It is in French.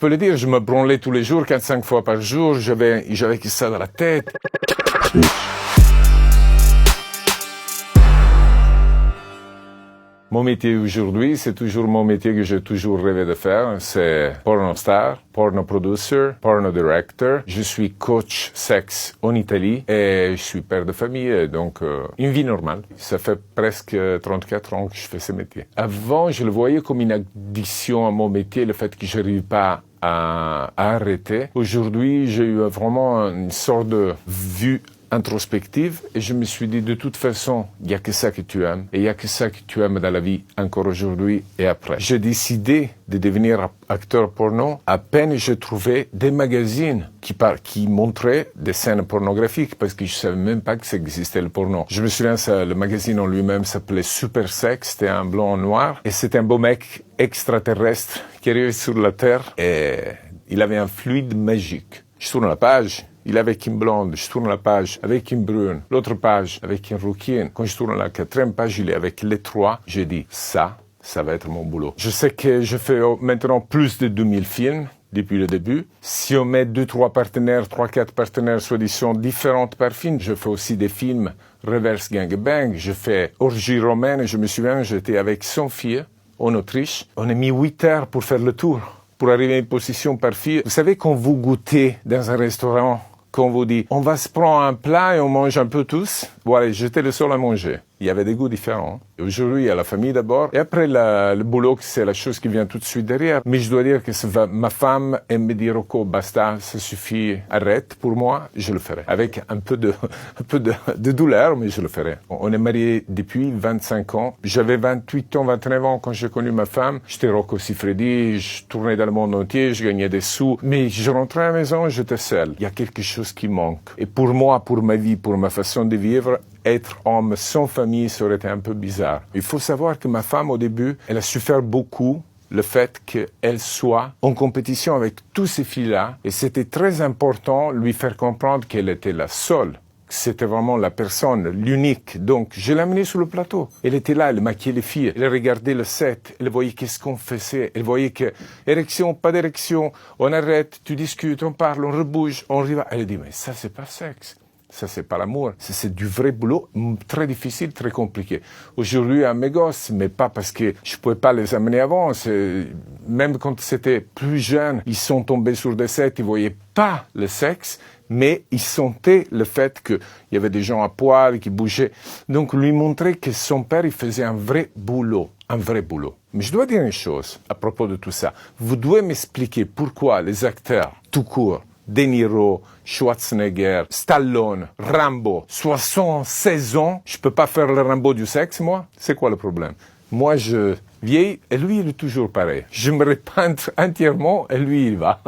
peux le dire, je me branlais tous les jours, 4-5 fois par jour, j'avais que ça dans la tête. Mon métier aujourd'hui, c'est toujours mon métier que j'ai toujours rêvé de faire. C'est porno star, porno producer, porno director. Je suis coach sexe en Italie et je suis père de famille, donc une vie normale. Ça fait presque 34 ans que je fais ce métier. Avant, je le voyais comme une addiction à mon métier, le fait que je n'arrive pas à arrêter. Aujourd'hui, j'ai eu vraiment une sorte de vue introspective et je me suis dit de toute façon, il n'y a que ça que tu aimes et il n'y a que ça que tu aimes dans la vie encore aujourd'hui et après. J'ai décidé de devenir acteur porno. À peine j'ai trouvé des magazines qui montraient des scènes pornographiques parce que je savais même pas que ça existait le porno. Je me souviens, le magazine en lui-même s'appelait Super Sex, c'était un blanc en noir et c'était un beau mec extraterrestre qui arrivait sur la Terre et il avait un fluide magique. Je tourne la page. Il est avec une blonde, je tourne la page avec une brune, l'autre page avec une rouquine. Quand je tourne la 4e page, il est avec les 3. J'ai dit, ça va être mon boulot. Je sais que je fais maintenant plus de 2000 films depuis le début. Si on met 2-3 partenaires, 3-4 partenaires, soi-disant différentes par film, je fais aussi des films reverse gangbang. Je fais orgie romaine. Je me souviens, j'étais avec son fille en Autriche. On a mis 8 heures pour faire le tour, pour arriver à une position par fille. Vous savez, quand vous goûtez dans un restaurant, qu'on vous dit, on va se prendre un plat et on mange un peu tous. Voilà, j'étais le seul à manger. Il y avait des goûts différents. Et aujourd'hui, il y a la famille d'abord. Et après, le boulot, c'est la chose qui vient tout de suite derrière. Mais je dois dire que ma femme aime me dire, OK, basta, ça suffit, arrête. Pour moi, je le ferai. Avec un peu de douleur, mais je le ferai. On est mariés depuis 25 ans. J'avais 28 ans, 29 ans quand j'ai connu ma femme. J'étais Rocco Siffredi, je tournais dans le monde entier, je gagnais des sous. Mais je rentrais à la maison, j'étais seul. Il y a quelque chose qui manque. Et pour moi, pour ma vie, pour ma façon de vivre, être homme sans famille, ça aurait été un peu bizarre. Il faut savoir que ma femme, au début, elle a souffert beaucoup le fait qu'elle soit en compétition avec tous ces filles-là. Et c'était très important lui faire comprendre qu'elle était la seule. C'était vraiment la personne, l'unique. Donc, je l'ai amenée sur le plateau. Elle était là, elle maquillait les filles. Elle regardait le set. Elle voyait qu'est-ce qu'on faisait. Elle voyait que, érection, pas d'érection, on arrête, tu discutes, on parle, on rebouge, on riva. Elle dit, mais ça, c'est pas sexe. Ça, c'est pas l'amour. C'est du vrai boulot, très difficile, très compliqué. Aujourd'hui, à mes gosses, mais pas parce que je pouvais pas les amener avant. Même quand c'était plus jeune, ils sont tombés sur des sets, ils voyaient pas le sexe, mais ils sentaient le fait qu'il y avait des gens à poil qui bougeaient. Donc, lui montrer que son père, il faisait un vrai boulot. Un vrai boulot. Mais je dois dire une chose à propos de tout ça. Vous devez m'expliquer pourquoi les acteurs, tout court, De Niro, Schwarzenegger, Stallone, Rambo, 76 ans, je peux pas faire le Rambo du sexe, moi? C'est quoi le problème? Moi, je vieillis et lui, il est toujours pareil. Je me répète entièrement et lui, il va.